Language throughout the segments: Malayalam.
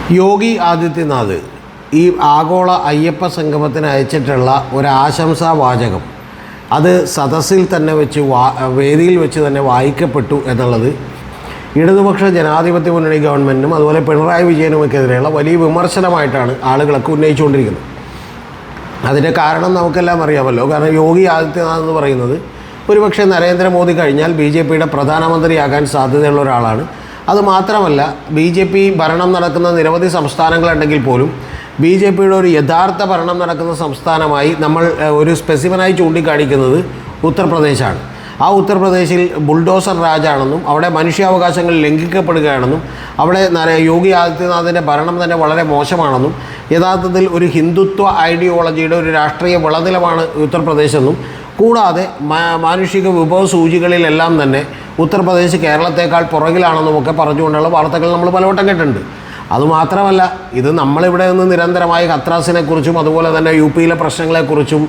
യോഗി ആദിത്യനാഥ് ഈ ആഗോള അയ്യപ്പ സംഗമത്തിന് അയച്ചിട്ടുള്ള ഒരാശംസാ വാചകം അത് സദസ്സിൽ തന്നെ വെച്ച് വേദിയിൽ വെച്ച് തന്നെ വായിക്കപ്പെട്ടു എന്നുള്ളത് ഇടതുപക്ഷ ജനാധിപത്യ മുന്നണി ഗവൺമെൻറ്റിനും അതുപോലെ പിണറായി വിജയനുമൊക്കെതിരെയുള്ള വലിയ വിമർശനമായിട്ടാണ് ആളുകളൊക്കെ ഉന്നയിച്ചുകൊണ്ടിരിക്കുന്നത്. അതിൻ്റെ കാരണം നമുക്കെല്ലാം അറിയാമല്ലോ. കാരണം യോഗി ആദിത്യനാഥ് എന്ന് പറയുന്നത് ഒരുപക്ഷെ നരേന്ദ്രമോദി കഴിഞ്ഞാൽ BJPയുടെ പ്രധാനമന്ത്രിയാകാൻ സാധ്യതയുള്ള ഒരാളാണ്. അതുമാത്രമല്ല BJP ഭരണം നടക്കുന്ന നിരവധി സംസ്ഥാനങ്ങളുണ്ടെങ്കിൽ പോലും BJPയുടെ ഒരു യഥാർത്ഥ ഭരണം നടക്കുന്ന സംസ്ഥാനമായി നമ്മൾ ഒരു സ്പെസിഫിനായി ചൂണ്ടിക്കാണിക്കുന്നത് ഉത്തർപ്രദേശാണ്. ആ ഉത്തർപ്രദേശിൽ ബുൾഡോസർ രാജാണെന്നും അവിടെ മനുഷ്യാവകാശങ്ങൾ ലംഘിക്കപ്പെടുകയാണെന്നും അവിടെ യോഗി ആദിത്യനാഥിൻ്റെ ഭരണം തന്നെ വളരെ മോശമാണെന്നും യഥാർത്ഥത്തിൽ ഒരു ഹിന്ദുത്വ ഐഡിയോളജിയുടെ ഒരു രാഷ്ട്രീയ വിളനിലമാണ് ഉത്തർപ്രദേശെന്നും കൂടാതെ മാനുഷിക വിഭവ സൂചികളിലെല്ലാം തന്നെ ഉത്തർപ്രദേശ് കേരളത്തേക്കാൾ പുറകിലാണെന്നുമൊക്കെ പറഞ്ഞുകൊണ്ടുള്ള വാർത്തകൾ നമ്മൾ പലവട്ടം കേട്ടിട്ടുണ്ട്. അതുമാത്രമല്ല, ഇത് നമ്മളിവിടെ നിന്ന് നിരന്തരമായി ഹത്രാസിനെക്കുറിച്ചും അതുപോലെ തന്നെ UPയിലെ പ്രശ്നങ്ങളെക്കുറിച്ചും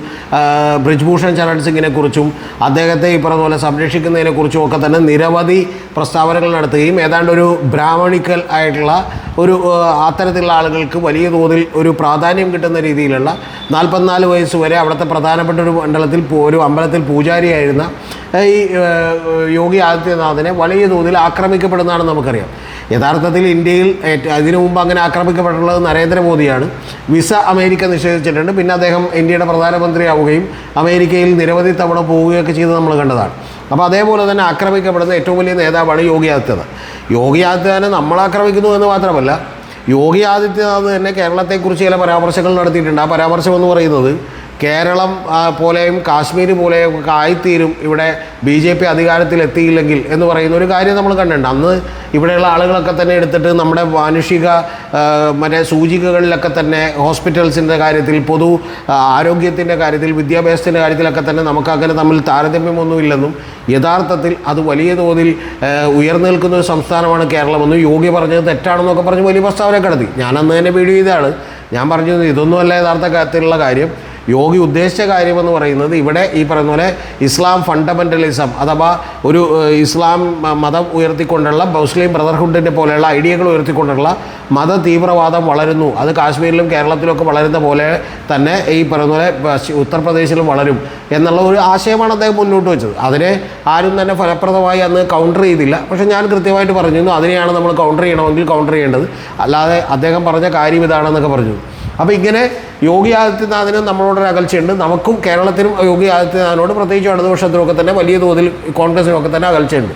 ബ്രിജ്ഭൂഷൺ ചരൺ സിംഗിനെക്കുറിച്ചും അദ്ദേഹത്തെ ഈ പറഞ്ഞ സംരക്ഷിക്കുന്നതിനെക്കുറിച്ചും ഒക്കെ തന്നെ നിരവധി പ്രസ്താവനകൾ നടത്തുകയും ഏതാണ്ട് ഒരു ബ്രാഹ്മണിക്കൽ ആയിട്ടുള്ള ഒരു അത്തരത്തിലുള്ള ആളുകൾക്ക് വലിയ തോതിൽ ഒരു പ്രാധാന്യം കിട്ടുന്ന രീതിയിലുള്ള 44 വയസ്സ് വരെ അവിടുത്തെ പ്രധാനപ്പെട്ട ഒരു മണ്ഡലത്തിൽ ഒരു അമ്പലത്തിൽ പൂജാരിയായിരുന്ന ഈ യോഗി ആദിത്യനാഥിനെ വലിയ തോതിൽ ആക്രമിക്കപ്പെടുന്നതാണെന്ന് നമുക്കറിയാം. യഥാർത്ഥത്തിൽ ഇന്ത്യയിൽ അതിനു മുമ്പ് അങ്ങനെ ആക്രമിക്കപ്പെട്ടുള്ളത് നരേന്ദ്രമോദിയാണ്. Visa America നിഷേധിച്ചിട്ടുണ്ട്. പിന്നെ അദ്ദേഹം ഇന്ത്യയുടെ പ്രധാനമന്ത്രിയാവുകയും അമേരിക്കയിൽ നിരവധി തവണ പോവുകയൊക്കെ ചെയ്ത് നമ്മൾ കണ്ടതാണ്. അപ്പോൾ അതേപോലെ തന്നെ ആക്രമിക്കപ്പെടുന്ന ഏറ്റവും വലിയ നേതാവാണ് യോഗി ആദിത്യനാഥ്. യോഗി ആദിത്യനാഥിനെ നമ്മൾ ആക്രമിക്കുന്നു എന്ന് മാത്രമല്ല, യോഗി ആദിത്യനാഥ് തന്നെ കേരളത്തെക്കുറിച്ച് ചില പരാമർശങ്ങൾ നടത്തിയിട്ടുണ്ട്. ആ പരാമർശം എന്ന് പറയുന്നത് കേരളം പോലെയും കാശ്മീർ പോലെയും ഒക്കെ ആയിത്തീരും ഇവിടെ BJP അധികാരത്തിലെത്തിയില്ലെങ്കിൽ എന്ന് പറയുന്ന ഒരു കാര്യം നമ്മൾ കണ്ടിട്ടുണ്ട്. അന്ന് ഇവിടെയുള്ള ആളുകളൊക്കെ തന്നെ എടുത്തിട്ട് നമ്മുടെ മാനുഷിക മറ്റേ സൂചികകളിലൊക്കെ തന്നെ ഹോസ്പിറ്റൽസിൻ്റെ കാര്യത്തിൽ, പൊതു ആരോഗ്യത്തിൻ്റെ കാര്യത്തിൽ, വിദ്യാഭ്യാസത്തിൻ്റെ കാര്യത്തിലൊക്കെ തന്നെ നമുക്കങ്ങനെ തമ്മിൽ താരതമ്യമൊന്നുമില്ലെന്നും യഥാർത്ഥത്തിൽ അത് വലിയ തോതിൽ ഉയർന്നു നിൽക്കുന്ന ഒരു സംസ്ഥാനമാണ് കേരളമെന്നും യോഗി പറഞ്ഞത് തെറ്റാണെന്നൊക്കെ പറഞ്ഞ് വലിയ പ്രസ്താവന നടത്തി. ഞാനന്ന് തന്നെ വീഡിയോ ചെയ്താണ്. ഞാൻ പറഞ്ഞു ഇതൊന്നുമല്ല യഥാർത്ഥ കാര്യത്തിലുള്ള കാര്യം. യോഗി ഉദ്ദേശിച്ച കാര്യമെന്ന് പറയുന്നത് ഇവിടെ ഈ പറയുന്ന പോലെ ഇസ്ലാം ഫണ്ടമെൻ്റലിസം അഥവാ ഒരു ഇസ്ലാം മതം ഉയർത്തിക്കൊണ്ടുള്ള മുസ്ലിം ബ്രദർഹുഡിൻ്റെ പോലെയുള്ള ഐഡിയകൾ ഉയർത്തിക്കൊണ്ടുള്ള മത തീവ്രവാദം വളരുന്നു. അത് കാശ്മീരിലും കേരളത്തിലൊക്കെ വളരുന്ന പോലെ തന്നെ ഈ പറയുന്ന പോലെ ഉത്തർപ്രദേശിലും വളരും എന്നുള്ള ഒരു ആശയമാണ് അദ്ദേഹം മുന്നോട്ട് വെച്ചത്. അതിനെ ആരും തന്നെ ഫലപ്രദമായി അന്ന് കൗണ്ടർ ചെയ്തില്ല. പക്ഷേ ഞാൻ കൃത്യമായിട്ട് പറഞ്ഞിരുന്നു അതിനെയാണ് നമ്മൾ കൗണ്ടർ ചെയ്യണമെങ്കിൽ കൗണ്ടർ ചെയ്യേണ്ടത്, അല്ലാതെ അദ്ദേഹം പറഞ്ഞ കാര്യം ഇതാണെന്നൊക്കെ പറഞ്ഞു. അപ്പോൾ ഇങ്ങനെ യോഗി ആദിത്യനാഥിന് നമ്മളോടൊരു അകൽച്ചയുണ്ട്. നമുക്കും കേരളത്തിനും യോഗി ആദിത്യനാഥിനോട് പ്രത്യേകിച്ച് ഇടതുപക്ഷത്തിനൊക്കെ തന്നെ വലിയ തോതിൽ കോൺഗ്രസിനൊക്കെ തന്നെ അകൽച്ചയുണ്ട്.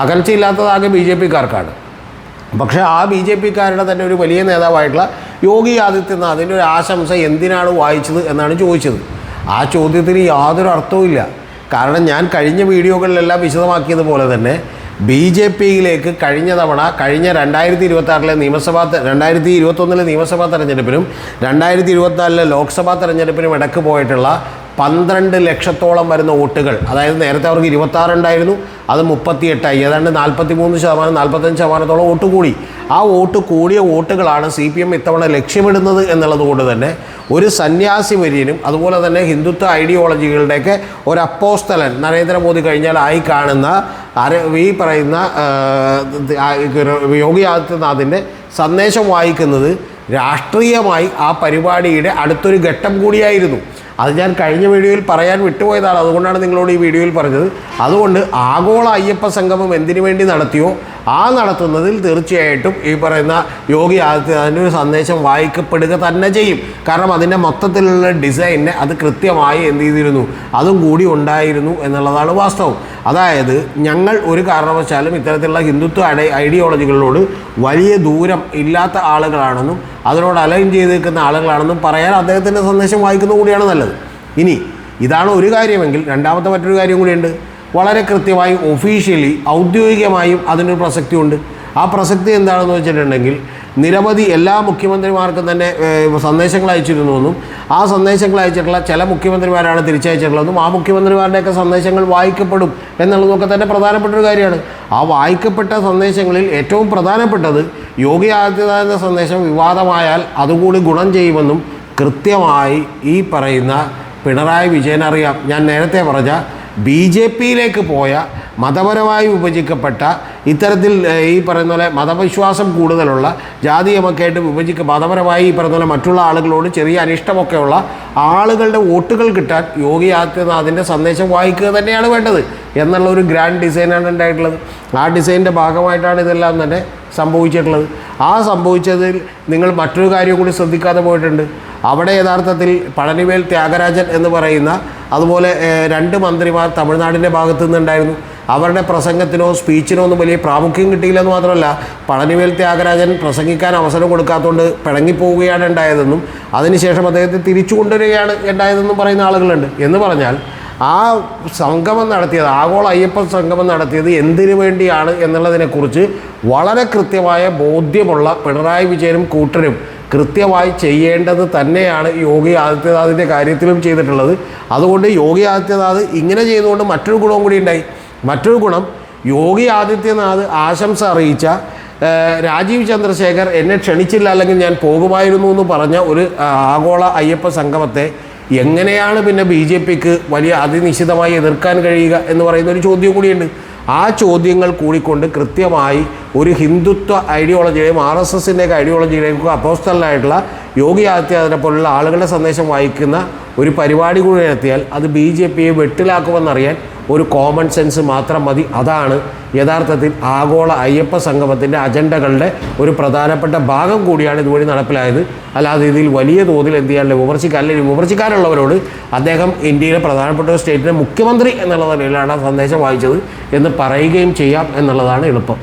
അകൽച്ചയില്ലാത്തതാകെ BJPക്കാർക്കാണ്. പക്ഷേ ആ BJPക്കാരുടെ തന്നെ ഒരു വലിയ നേതാവായിട്ടുള്ള യോഗി ആദിത്യനാഥിൻ്റെ ഒരു ആശംസ എന്തിനാണ് വായിച്ചത് എന്നാണ് ചോദിച്ചത്. ആ ചോദ്യത്തിന് യാതൊരു അർത്ഥവുമില്ല. കാരണം ഞാൻ കഴിഞ്ഞ വീഡിയോകളിലെല്ലാം വിശദമാക്കിയതുപോലെ തന്നെ BJPയിലേക്ക് കഴിഞ്ഞ 2021 നിയമസഭാ തെരഞ്ഞെടുപ്പിനും 2024 ലോക്സഭാ തെരഞ്ഞെടുപ്പിനും ഇടയ്ക്ക് പോയിട്ടുള്ള 12 ലക്ഷത്തോളം വരുന്ന വോട്ടുകൾ, അതായത് നേരത്തെ അവർക്ക് 26 ഉണ്ടായിരുന്നു, അത് 38ആയി. ഏതാണ്ട് 43%, 45%ഓളം വോട്ട് കൂടി. ആ വോട്ട് കൂടിയ വോട്ടുകളാണ് CPM ഇത്തവണ ലക്ഷ്യമിടുന്നത് എന്നുള്ളത് കൊണ്ട് തന്നെ ഒരു സന്യാസി വര്യനും അതുപോലെ തന്നെ ഹിന്ദുത്വ ഐഡിയോളജികളുടെയൊക്കെ ഒരു അപ്പോസ്തലൻ നരേന്ദ്രമോദി കഴിഞ്ഞാൽ ആയി കാണുന്ന ഈ പറയുന്ന യോഗി ആദിത്യനാഥിൻ്റെ സന്ദേശം വായിക്കുന്നത് രാഷ്ട്രീയമായി ആ പരിപാടിയുടെ അടുത്തൊരു ഘട്ടം കൂടിയായിരുന്നു. അത് ഞാൻ കഴിഞ്ഞ വീഡിയോയിൽ പറയാൻ വിട്ടുപോയതാണ്. അതുകൊണ്ടാണ് നിങ്ങളോട് ഈ വീഡിയോയിൽ പറഞ്ഞത്. അതുകൊണ്ട് ആഗോള അയ്യപ്പ സംഗമം എന്തിനു വേണ്ടി നടത്തിയോ ആ നടത്തുന്നതിൽ തീർച്ചയായിട്ടും ഈ പറയുന്ന യോഗി ആദിത്യനാഥിൻ്റെ ഒരു സന്ദേശം വായിക്കപ്പെടുക തന്നെ ചെയ്യും. കാരണം അതിൻ്റെ മൊത്തത്തിലുള്ള ഡിസൈനെ അത് കൃത്യമായി എന്ത് ചെയ്തിരുന്നു, അതും കൂടി ഉണ്ടായിരുന്നു എന്നുള്ളതാണ് വാസ്തവം. അതായത് ഞങ്ങൾ ഒരു കാരണവശാലും ഇത്തരത്തിലുള്ള ഹിന്ദുത്വ ഐഡിയോളജികളോട് വലിയ ദൂരം ഇല്ലാത്ത ആളുകളാണെന്നും അതിനോട് അലൈൻ ചെയ്ത് നിൽക്കുന്ന ആളുകളാണെന്നും പറയാൻ അദ്ദേഹത്തിൻ്റെ സന്ദേശം വായിക്കുന്നത് കൂടിയാണ് നല്ലത്. ഇനി ഇതാണ് ഒരു കാര്യമെങ്കിൽ രണ്ടാമത്തെ മറ്റൊരു കാര്യം കൂടിയുണ്ട്. വളരെ കൃത്യമായി ഒഫീഷ്യലി ഔദ്യോഗികമായും അതിനൊരു പ്രസക്തിയുണ്ട്. ആ പ്രസക്തി എന്താണെന്ന് വെച്ചിട്ടുണ്ടെങ്കിൽ നിരവധി എല്ലാ മുഖ്യമന്ത്രിമാർക്കും തന്നെ സന്ദേശങ്ങൾ അയച്ചിരുന്നുവെന്നും ആ സന്ദേശങ്ങൾ അയച്ചിട്ടുള്ള ചില മുഖ്യമന്ത്രിമാരാണ് തിരിച്ചയച്ചിട്ടുള്ളതെന്നും ആ മുഖ്യമന്ത്രിമാരുടെയൊക്കെ സന്ദേശങ്ങൾ വായിക്കപ്പെടും എന്നുള്ളതൊക്കെ തന്നെ പ്രധാനപ്പെട്ട ഒരു കാര്യമാണ്. ആ വായിക്കപ്പെട്ട സന്ദേശങ്ങളിൽ ഏറ്റവും പ്രധാനപ്പെട്ടത് യോഗി ആദിത്യനാഥിൻ്റെ സന്ദേശം വിവാദമായാൽ അതുകൂടി ഗുണം ചെയ്യുമെന്നും കൃത്യമായി ഈ പറയുന്ന പിണറായി വിജയനറിയാം. ഞാൻ നേരത്തെ പറഞ്ഞ BJPയിലേക്ക് പോയ മതപരമായി വിഭജിക്കപ്പെട്ട ഇത്തരത്തിൽ ഈ പറയുന്ന പോലെ മതവിശ്വാസം കൂടുതലുള്ള ജാതീയമൊക്കെ ആയിട്ട് മതപരമായി ഈ പറയുന്ന പോലെ മറ്റുള്ള ആളുകളോട് ചെറിയ അനിഷ്ടമൊക്കെയുള്ള ആളുകളുടെ വോട്ടുകൾ കിട്ടാൻ യോഗി ആദിത്യനാഥിൻ്റെ സന്ദേശം വായിക്കുക തന്നെയാണ് വേണ്ടത് എന്നുള്ള ഒരു ഗ്രാൻഡ് ഡിസൈനാണ് ഉണ്ടായിട്ടുള്ളത്. ആ ഡിസൈനിൻ്റെ ഭാഗമായിട്ടാണ് ഇതെല്ലാം തന്നെ സംഭവിച്ചിട്ടുള്ളത്. ആ സംഭവിച്ചതിൽ നിങ്ങൾ മറ്റൊരു കാര്യം കൂടി ശ്രദ്ധിക്കാതെ പോയിട്ടുണ്ട്. അവിടെ യഥാർത്ഥത്തിൽ പഴനിവേൽ ത്യാഗരാജൻ എന്ന് പറയുന്ന അതുപോലെ 2 മന്ത്രിമാർ തമിഴ്നാടിൻ്റെ ഭാഗത്തു നിന്നുണ്ടായിരുന്നു. അവരുടെ പ്രസംഗത്തിനോ സ്പീച്ചിനോ ഒന്നും വലിയ പ്രാമുഖ്യം കിട്ടിയില്ലെന്ന് മാത്രമല്ല, പഴനിവേൽ ത്യാഗരാജൻ പ്രസംഗിക്കാൻ അവസരം കൊടുക്കാത്തതുകൊണ്ട് പിണങ്ങിപ്പോവുകയാണ് ഉണ്ടായതെന്നും അതിനുശേഷം അദ്ദേഹത്തെ തിരിച്ചു കൊണ്ടുവരികയാണ് ഉണ്ടായതെന്നും പറയുന്ന ആളുകളുണ്ട്. എന്ന് പറഞ്ഞാൽ ആ സംഗമം നടത്തിയത്, ആഗോള അയ്യപ്പ സംഗമം നടത്തിയത് എന്തിനു വേണ്ടിയാണ് എന്നുള്ളതിനെക്കുറിച്ച് വളരെ കൃത്യമായ ബോധ്യമുള്ള പിണറായി വിജയനും കൂട്ടരും കൃത്യമായി ചെയ്യേണ്ടത് തന്നെയാണ് യോഗി ആദിത്യനാഥിൻ്റെ കാര്യത്തിലും ചെയ്തിട്ടുള്ളത്. അതുകൊണ്ട് യോഗി ആദിത്യനാഥ് ഇങ്ങനെ ചെയ്തുകൊണ്ട് മറ്റൊരു ഗുണവും കൂടി ഉണ്ടായി. മറ്റൊരു ഗുണം, യോഗി ആദിത്യനാഥ് ആശംസ അറിയിച്ച രാജീവ് ചന്ദ്രശേഖർ എന്നെ ക്ഷണിച്ചില്ല അല്ലെങ്കിൽ ഞാൻ പോകുമായിരുന്നു എന്ന് പറഞ്ഞ ഒരു ആഗോള അയ്യപ്പ സംഗമത്തെ എങ്ങനെയാണ് പിന്നെ BJPക്ക് വലിയ അതിനിശ്ചിതമായി എതിർക്കാൻ കഴിയുക എന്ന് പറയുന്ന ഒരു ചോദ്യം കൂടിയുണ്ട്. ആ ചോദ്യങ്ങൾ കൂടിക്കൊണ്ട് കൃത്യമായി ഒരു ഹിന്ദുത്വ ഐഡിയോളജിയുടെയും RSSൻ്റെയൊക്കെ ഐഡിയോളജിയിലേക്കും അപ്പോസ്റ്റലായിട്ടുള്ള യോഗി ആദിത്യനാഥിനെ പോലുള്ള ആളുകളുടെ സന്ദേശം വായിക്കുന്ന ഒരു പരിപാടി കൂടി നടത്തിയാൽ അത് BJPയെ വെട്ടിലാക്കുമെന്നറിയാൻ ഒരു കോമൺ സെൻസ് മാത്രം മതി. അതാണ് യഥാർത്ഥത്തിൽ ആഗോള അയ്യപ്പ സംഗമത്തിൻ്റെ അജണ്ടകളുടെ ഒരു പ്രധാനപ്പെട്ട ഭാഗം കൂടിയാണ് ഇതുവഴി നടപ്പിലായത്. അല്ലാതെ ഇതിൽ വലിയ തോതിൽ എന്ത് ചെയ്യാനില്ല, വിമർശിക്കാനുള്ളവരോട് അദ്ദേഹം ഇന്ത്യയിലെ പ്രധാനപ്പെട്ട ഒരു സ്റ്റേറ്റിൻ്റെ മുഖ്യമന്ത്രി എന്നുള്ള നിലയിലാണ് സന്ദേശം വായിച്ചത് എന്ന് പറയുകയും ചെയ്യാം എന്നുള്ളതാണ് എളുപ്പം.